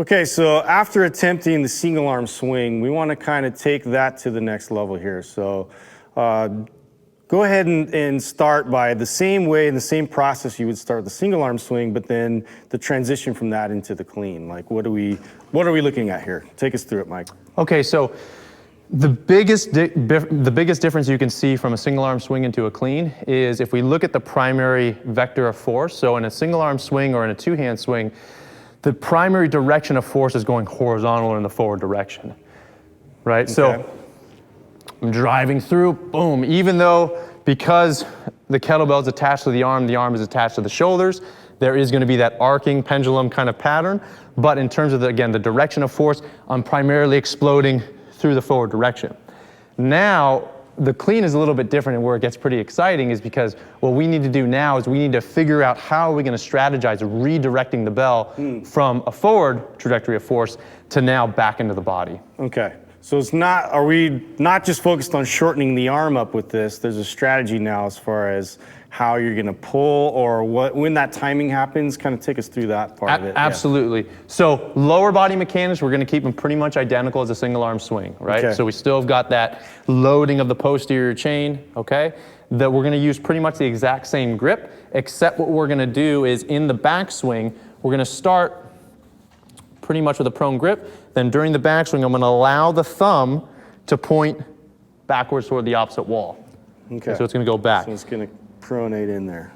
Okay, so after attempting the single arm swing, we want to kind of take that to the next level here. So go ahead and start by the same way, in the same process you would start the single arm swing, but then the transition from that into the clean. Like what are we looking at here? Take us through it, Mike. Okay, so the biggest difference you can see from a single arm swing into a clean is if we look at the primary vector of force. So in a single arm swing or in a two-hand swing, the primary direction of force is going horizontal in the forward direction, right? Okay. So I'm driving through, boom, even though because the kettlebell is attached to the arm is attached to the shoulders, there is going to be that arcing pendulum kind of pattern. But in terms of, again, the direction of force, I'm primarily exploding through the forward direction. Now, the clean is a little bit different, and where it gets pretty exciting is because what we need to do now is we need to figure out how are we going to strategize redirecting the bell from a forward trajectory of force to now back into the body. Okay. So are we not just focused on shortening the arm up with this? There's a strategy now as far as how you're going to pull or when that timing happens. Kind of take us through that part of it. Absolutely. Yeah. So lower body mechanics, we're going to keep them pretty much identical as a single arm swing, right? Okay. So we still have got that loading of the posterior chain, okay? That we're going to use pretty much the exact same grip, except what we're going to do is in the backswing, we're going to start pretty much with a prone grip. Then during the backswing, I'm going to allow the thumb to point backwards toward the opposite wall. Okay. So it's going to go back. So it's going to pronate in there.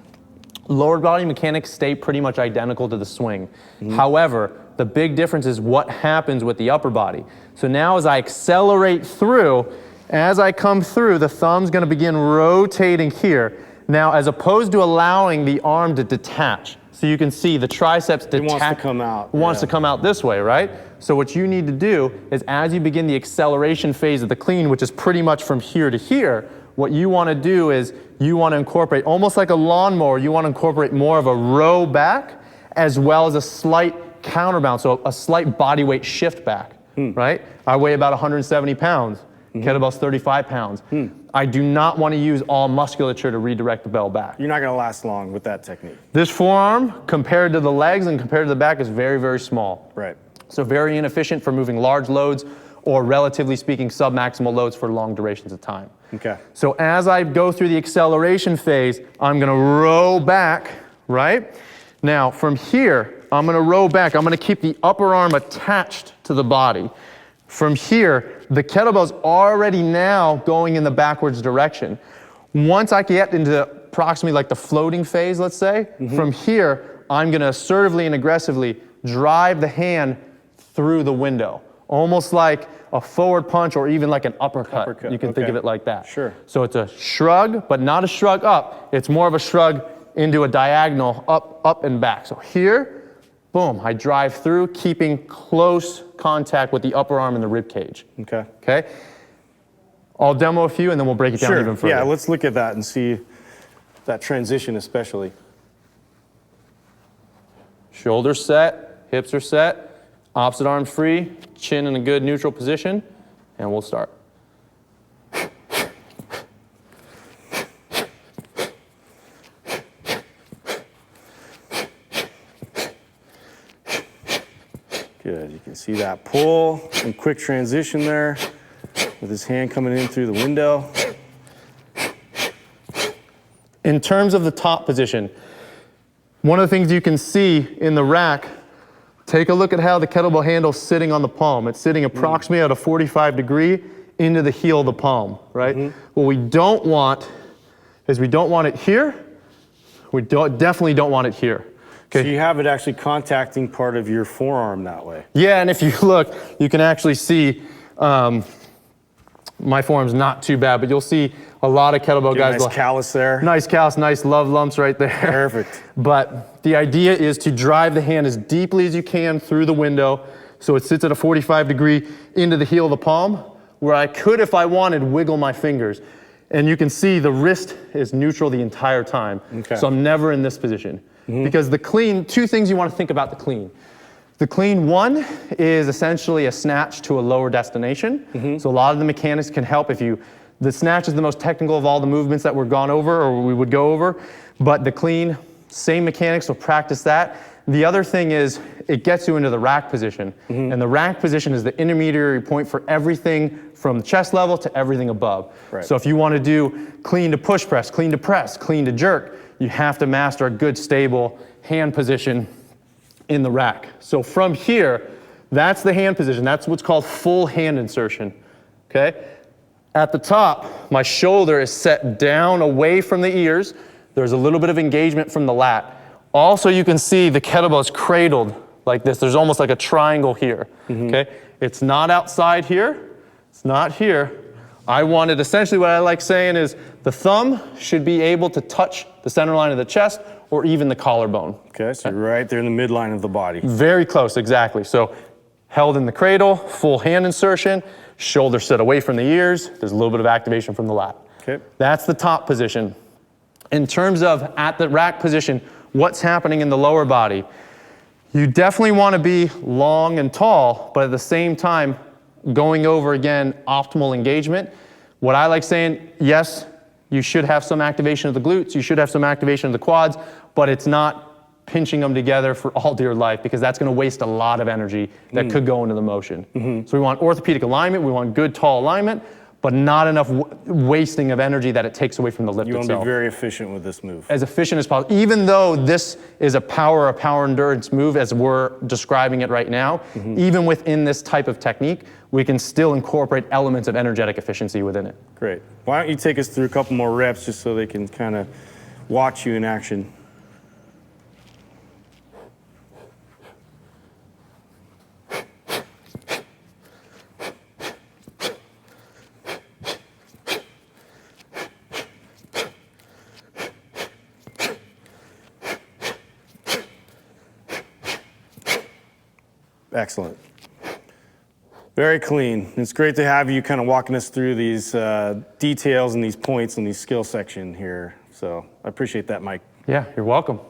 Lower body mechanics stay pretty much identical to the swing. However, the big difference is what happens with the upper body. So now as I accelerate through, as I come through, the thumb's going to begin rotating here. Now, as opposed to allowing the arm to detach, so you can see the triceps detach. It wants to come out. Wants to come out this way, right? So what you need to do is as you begin the acceleration phase of the clean, which is pretty much from here to here, what you want to do is you want to incorporate, almost like a lawnmower, you want to incorporate more of a row back as well as a slight counterbalance, so a slight body weight shift back, right? I weigh about 170 pounds. Kettlebell's 35 pounds. I do not want to use all musculature to redirect the bell back. You're not going to last long with that technique. This forearm, compared to the legs and compared to the back, is very, very small. Right. So very inefficient for moving large loads or, relatively speaking, submaximal loads for long durations of time. Okay. So as I go through the acceleration phase, I'm going to row back, right? Now, from here, I'm going to row back. I'm going to keep the upper arm attached to the body. From here, the kettlebell's already now going in the backwards direction. Once I get into approximately like the floating phase, let's say, from here, I'm going to assertively and aggressively drive the hand through the window, almost like a forward punch or even like an uppercut. You can think of it like that. Sure. So it's a shrug, but not a shrug up. It's more of a shrug into a diagonal up and back. So here, boom, I drive through, keeping close contact with the upper arm and the rib cage. Okay. Okay? I'll demo a few and then we'll break it down even further. Yeah, let's look at that and see that transition especially. Shoulders set, hips are set, opposite arm free, chin in a good neutral position, and we'll start. Good, you can see that pull and quick transition there with his hand coming in through the window. In terms of the top position, one of the things you can see in the rack, take a look at how the kettlebell handle's sitting on the palm. It's sitting approximately at a 45 degree into the heel of the palm, right? What we don't want is we don't want it here. We definitely don't want it here. Okay. So you have it actually contacting part of your forearm that way. Yeah, and if you look, you can actually see my forearm's not too bad, but you'll see a lot of kettlebell guys. Nice callus there. Nice callus, nice love lumps right there. Perfect. But the idea is to drive the hand as deeply as you can through the window so it sits at a 45 degree into the heel of the palm, where I could, if I wanted, wiggle my fingers. And you can see the wrist is neutral the entire time. Okay. So I'm never in this position. Because the clean, two things you want to think about the clean. The clean, one, is essentially a snatch to a lower destination. So a lot of the mechanics can help if you, the snatch is the most technical of all the movements that we're gone over or we would go over, but the clean, same mechanics, so practice that. The other thing is it gets you into the rack position. And the rack position is the intermediary point for everything from chest level to everything above. Right. So if you want to do clean to push press, clean to press, clean to jerk, you have to master a good stable hand position in the rack. So from here, that's the hand position. That's what's called full hand insertion, okay? At the top, my shoulder is set down away from the ears. There's a little bit of engagement from the lat. Also, you can see the kettlebell is cradled like this. There's almost like a triangle here, okay? It's not outside here. It's not here. I wanted, essentially what I like saying is the thumb should be able to touch the center line of the chest or even the collarbone. Okay, so you're right there in the midline of the body. Very close, exactly. So held in the cradle, full hand insertion, shoulder set away from the ears. There's a little bit of activation from the lat. Okay. That's the top position. In terms of at the rack position, what's happening in the lower body? You definitely want to be long and tall, but at the same time, going over again, optimal engagement. What I like saying, yes, you should have some activation of the glutes, you should have some activation of the quads, but it's not pinching them together for all dear life because that's going to waste a lot of energy that could go into the motion. So we want orthopedic alignment, we want good tall alignment, but not enough wasting of energy that it takes away from the lift You want to itself. be very efficient with this move. As efficient as possible. Even though this is a power endurance move as we're describing it right now, even within this type of technique, we can still incorporate elements of energetic efficiency within it. Great. Why don't you take us through a couple more reps just so they can kind of watch you in action. Excellent. Very clean. It's great to have you kind of walking us through these details and these points and these skill section here. So I appreciate that, Mike. Yeah, you're welcome.